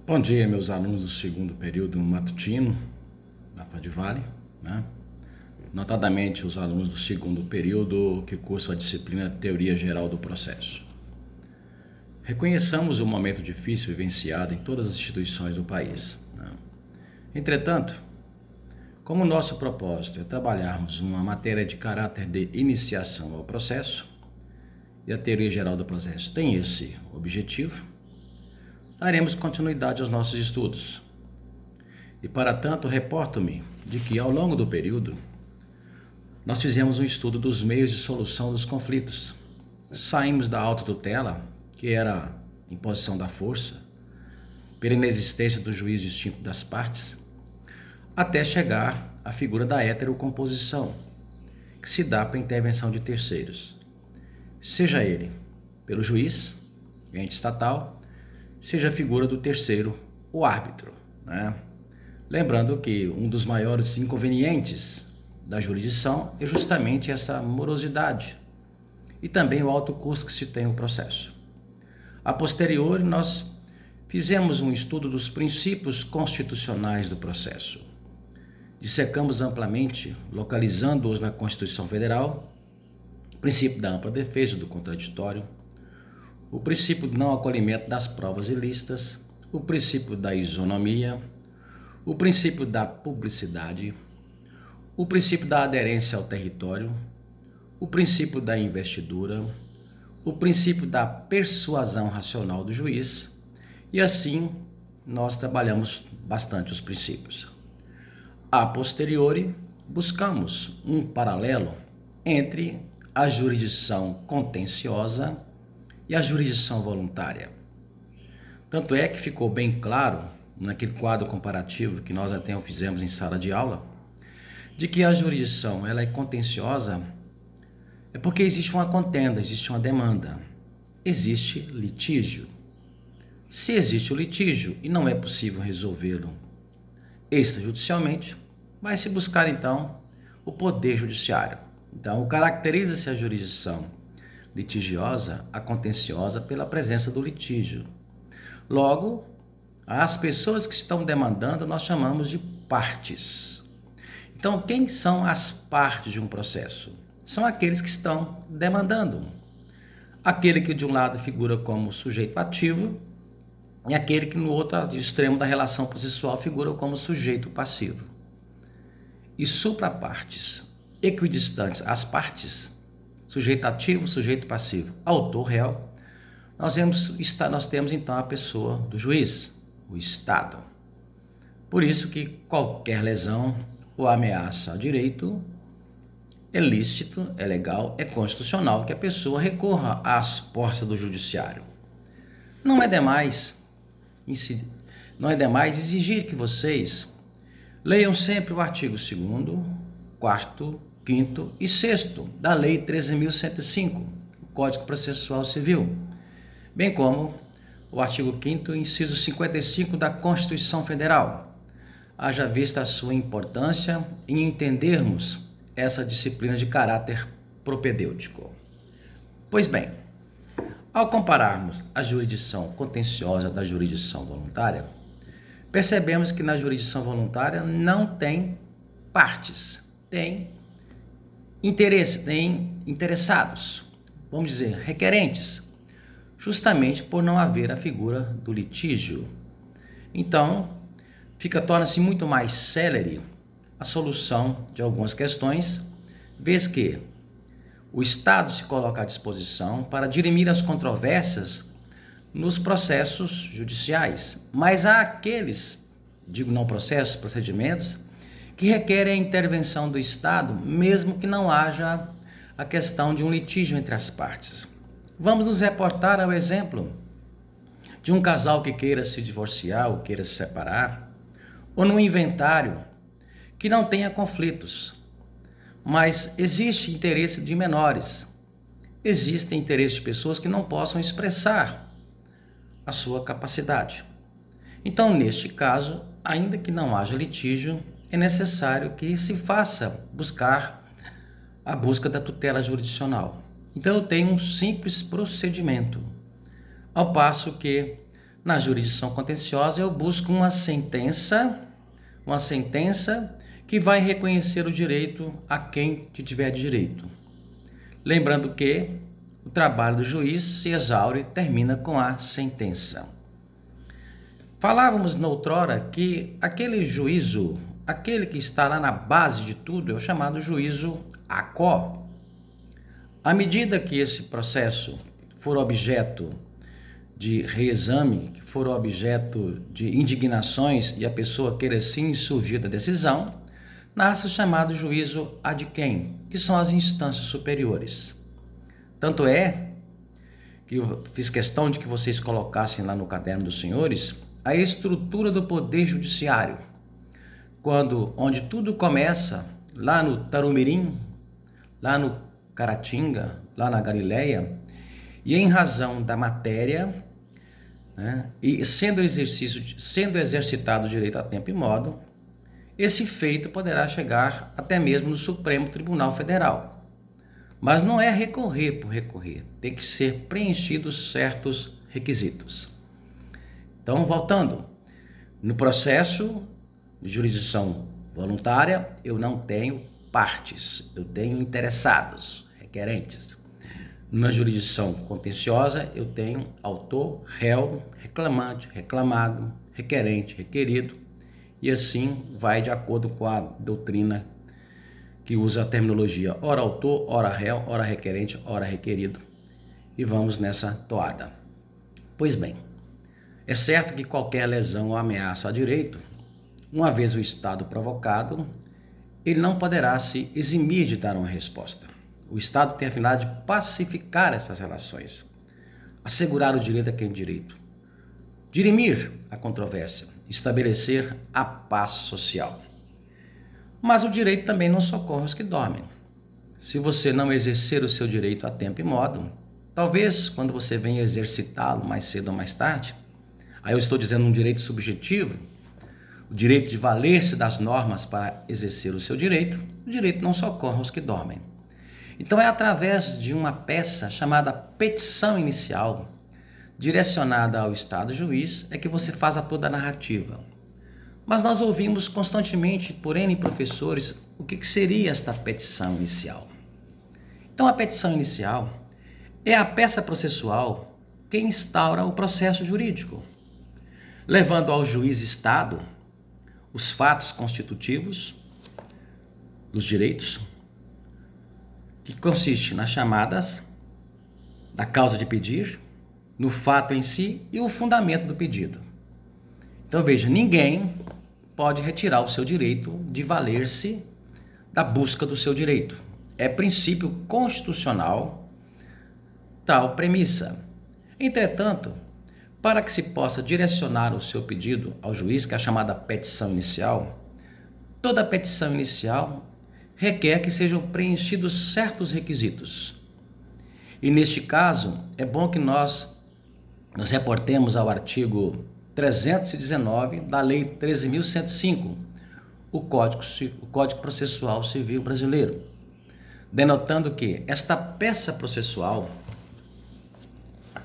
Bom dia, meus alunos do segundo período matutino da Fadivale, né? Notadamente os alunos do segundo período que cursam a disciplina Teoria Geral do Processo. Reconheçamos o momento difícil vivenciado em todas as instituições do país, né? Entretanto, como nosso propósito é trabalharmos uma matéria de caráter de iniciação ao processo, e a Teoria Geral do Processo tem esse objetivo, daremos continuidade aos nossos estudos. E para tanto, reporto-me de que ao longo do período, nós fizemos um estudo dos meios de solução dos conflitos. Saímos da autotutela, que era a imposição da força, pela inexistência do juízo distinto das partes, até chegar à figura da heterocomposição, que se dá para a intervenção de terceiros, seja ele pelo juiz, ente estatal, seja a figura do terceiro, o árbitro, né? Lembrando que um dos maiores inconvenientes da jurisdição é justamente essa morosidade e também o alto custo que se tem o processo. A posteriori, nós fizemos um estudo dos princípios constitucionais do processo. Dissecamos amplamente, localizando-os na Constituição Federal, o princípio da ampla defesa do contraditório, o princípio do não acolhimento das provas ilícitas, o princípio da isonomia, o princípio da publicidade, o princípio da aderência ao território, o princípio da investidura, o princípio da persuasão racional do juiz, e assim nós trabalhamos bastante os princípios. A posteriori, buscamos um paralelo entre a jurisdição contenciosa e a jurisdição voluntária. Tanto é que ficou bem claro, naquele quadro comparativo que nós até fizemos em sala de aula, de que a jurisdição ela é contenciosa é porque existe uma contenda, existe uma demanda, existe litígio. Se existe o litígio e não é possível resolvê-lo extrajudicialmente, vai se buscar então o poder judiciário. Então, caracteriza-se a jurisdição litigiosa, a contenciosa, pela presença do litígio. Logo, as pessoas que estão demandando nós chamamos de partes. Então, quem são as partes de um processo? São aqueles que estão demandando. Aquele que de um lado figura como sujeito ativo e aquele que no outro extremo da relação processual figura como sujeito passivo. E suprapartes, equidistantes às partes, sujeito ativo, sujeito passivo, autor réu, nós temos então a pessoa do juiz, o Estado. Por isso que qualquer lesão ou ameaça ao direito é lícito, é legal, é constitucional que a pessoa recorra às portas do judiciário. Não é demais exigir que vocês leiam sempre o artigo 2º, 4º, 5º e 6º da Lei 13.105, o Código Processual Civil, bem como o artigo 5º, inciso 55 da Constituição Federal, haja vista a sua importância em entendermos essa disciplina de caráter propedêutico. Pois bem, ao compararmos a jurisdição contenciosa da jurisdição voluntária, percebemos que na jurisdição voluntária não tem partes, tem interessados, vamos dizer, requerentes, justamente por não haver a figura do litígio. Então, torna-se muito mais célere a solução de algumas questões, vez que o Estado se coloca à disposição para dirimir as controvérsias nos processos judiciais, mas há aqueles, não processos, procedimentos, que requerem a intervenção do Estado, mesmo que não haja a questão de um litígio entre as partes. Vamos nos reportar ao exemplo de um casal que queira se divorciar ou queira se separar, ou num inventário que não tenha conflitos, mas existe interesse de menores, existe interesse de pessoas que não possam expressar a sua capacidade. Então, neste caso, ainda que não haja litígio, é necessário que se faça a busca da tutela jurisdicional. Então eu tenho um simples procedimento, ao passo que Na jurisdição contenciosa, eu busco uma sentença que vai reconhecer o direito a quem tiver direito. Lembrando que o trabalho do juiz se exaure e termina com a sentença. Falávamos noutrora que aquele juízo, aquele que está lá na base de tudo, é o chamado juízo ACO. À medida que esse processo for objeto de reexame, que for objeto de indignações e a pessoa queira se insurgir da decisão, nasce o chamado juízo ad quem, que são as instâncias superiores. Tanto é que eu fiz questão de que vocês colocassem lá no caderno dos senhores a estrutura do poder judiciário, onde tudo começa lá no Tarumirim, lá no Caratinga, lá na Galileia, e em razão da matéria, né, e sendo exercitado o direito a tempo e modo, esse feito poderá chegar até mesmo no Supremo Tribunal Federal. Mas não é recorrer por recorrer, tem que ser preenchidos certos requisitos. Então, voltando, no processo de jurisdição voluntária, eu não tenho partes, eu tenho interessados, requerentes. Na jurisdição contenciosa, eu tenho autor, réu, reclamante, reclamado, requerente, requerido, e assim vai de acordo com a doutrina que usa a terminologia ora autor, ora réu, ora requerente, ora requerido. E vamos nessa toada. Pois bem, é certo que qualquer lesão ou ameaça a direito, uma vez o Estado provocado, ele não poderá se eximir de dar uma resposta. O Estado tem a finalidade de pacificar essas relações, assegurar o direito a quem tem direito, dirimir a controvérsia, estabelecer a paz social. Mas o direito também não socorre os que dormem. Se você não exercer o seu direito a tempo e modo, talvez quando você venha exercitá-lo mais cedo ou mais tarde, aí eu estou dizendo um direito subjetivo, o direito de valer-se das normas para exercer o seu direito, o direito não socorre os que dormem. Então é através de uma peça chamada petição inicial, direcionada ao Estado juiz, é que você faz a toda a narrativa. Mas nós ouvimos constantemente por N professores o que seria esta petição inicial. Então a petição inicial é a peça processual que instaura o processo jurídico, levando ao juiz Estado os fatos constitutivos dos direitos, que consiste nas chamadas da causa de pedir, no fato em si e o fundamento do pedido. Então veja, ninguém pode retirar o seu direito de valer-se da busca do seu direito. É princípio constitucional tal premissa. Entretanto, para que se possa direcionar o seu pedido ao juiz, que é a chamada petição inicial, toda petição inicial requer que sejam preenchidos certos requisitos. E neste caso, é bom que nós nos reportemos ao artigo 319 da Lei 13.105, o Código Processual Civil Brasileiro, denotando que esta peça processual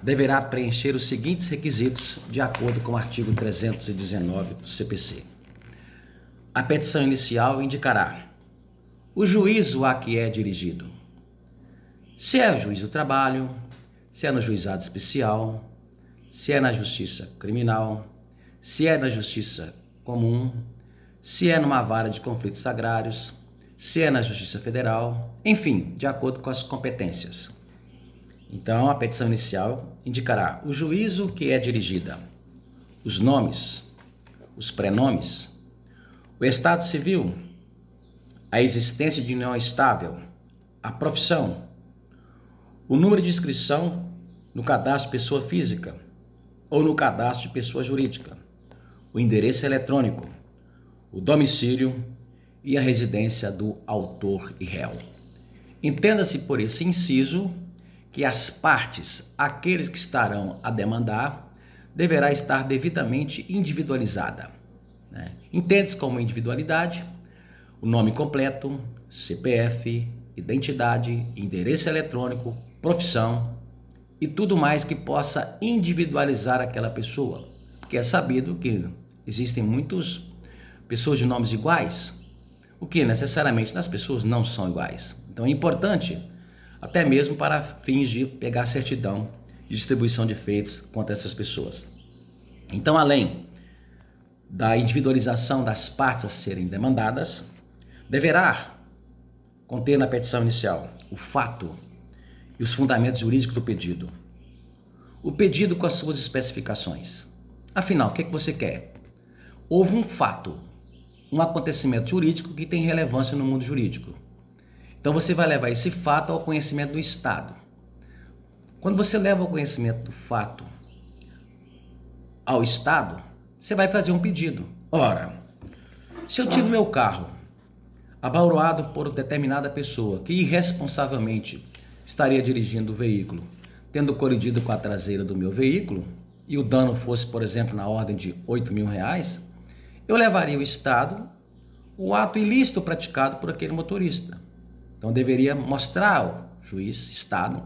deverá preencher os seguintes requisitos de acordo com o artigo 319 do CPC. A petição inicial indicará o juízo a que é dirigido, se é o juiz do trabalho, se é no juizado especial, se é na justiça criminal, se é na justiça comum, se é numa vara de conflitos agrários, se é na justiça federal, enfim, de acordo com as competências. Então, a petição inicial indicará o juízo que é dirigida, os nomes, os prenomes, o estado civil, a existência de união estável, a profissão, o número de inscrição no cadastro de pessoa física ou no cadastro de pessoa jurídica, o endereço eletrônico, o domicílio e a residência do autor e réu. Entenda-se por esse inciso que as partes, aqueles que estarão a demandar, deverá estar devidamente individualizada. Entende-se como individualidade o nome completo, CPF, identidade, endereço eletrônico, profissão e tudo mais que possa individualizar aquela pessoa. Porque é sabido que existem muitas pessoas de nomes iguais, o que necessariamente as pessoas não são iguais. Então é importante, até mesmo para fins de pegar certidão de distribuição de feitos contra essas pessoas. Então, além da individualização das partes a serem demandadas, deverá conter na petição inicial o fato e os fundamentos jurídicos do pedido. O pedido com as suas especificações. Afinal, o que você quer? Houve um fato, um acontecimento jurídico que tem relevância no mundo jurídico. Então você vai levar esse fato ao conhecimento do Estado. Quando você leva o conhecimento do fato ao Estado, você vai fazer um pedido. Ora, se eu tive meu carro abaroado por determinada pessoa que irresponsavelmente estaria dirigindo o veículo, tendo colidido com a traseira do meu veículo, e o dano fosse, por exemplo, na ordem de R$ 8.000, eu levaria ao Estado o ato ilícito praticado por aquele motorista. Então eu deveria mostrar ao juiz, Estado,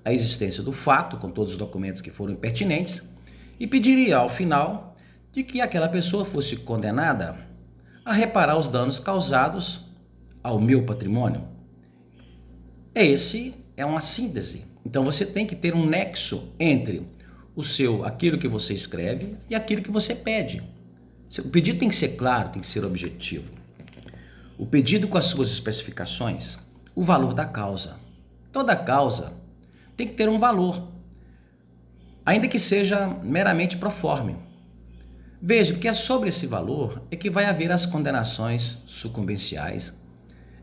a existência do fato, com todos os documentos que foram pertinentes, e pediria ao final de que aquela pessoa fosse condenada a reparar os danos causados ao meu patrimônio. Esse é uma síntese. Então você tem que ter um nexo entre aquilo que você escreve e aquilo que você pede. O pedido tem que ser claro, tem que ser objetivo. O pedido com as suas especificações, o valor da causa. Toda causa tem que ter um valor, ainda que seja meramente proforme. Veja que é sobre esse valor é que vai haver as condenações sucumbenciais.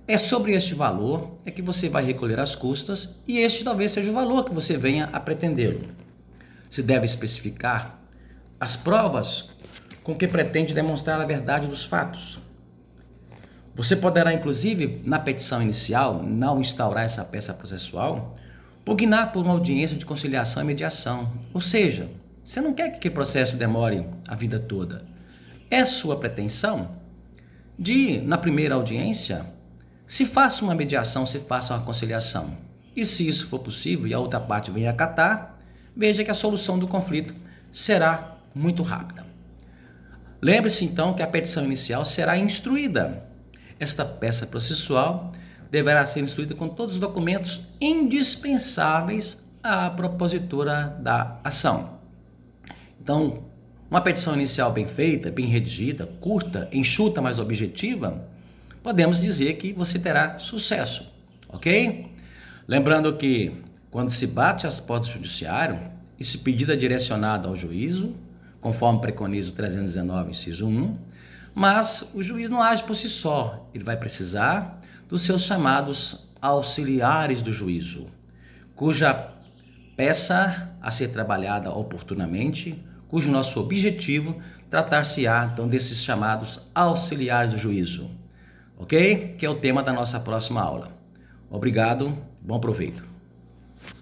É sobre este valor é que você vai recolher as custas e este talvez seja o valor que você venha a pretender. Se deve especificar as provas com que pretende demonstrar a verdade dos fatos. Você poderá, inclusive, na petição inicial, ao instaurar essa peça processual, pugnar por uma audiência de conciliação e mediação. Ou seja, você não quer que aquele processo demore a vida toda. É sua pretensão de, na primeira audiência, se faça uma mediação, se faça uma conciliação. E se isso for possível e a outra parte venha acatar, veja que a solução do conflito será muito rápida. Lembre-se então que a petição inicial será instruída. Esta peça processual deverá ser instruída com todos os documentos indispensáveis à propositura da ação. Então, uma petição inicial bem feita, bem redigida, curta, enxuta, mas objetiva, podemos dizer que você terá sucesso, ok? Lembrando que quando se bate às portas do judiciário, esse pedido é direcionado ao juízo, conforme preconiza o 319, inciso 1, mas o juiz não age por si só, ele vai precisar dos seus chamados auxiliares do juízo, cuja peça a ser trabalhada oportunamente, cujo nosso objetivo tratar-se-á então desses chamados auxiliares do juízo, ok? Que é o tema da nossa próxima aula. Obrigado, bom proveito.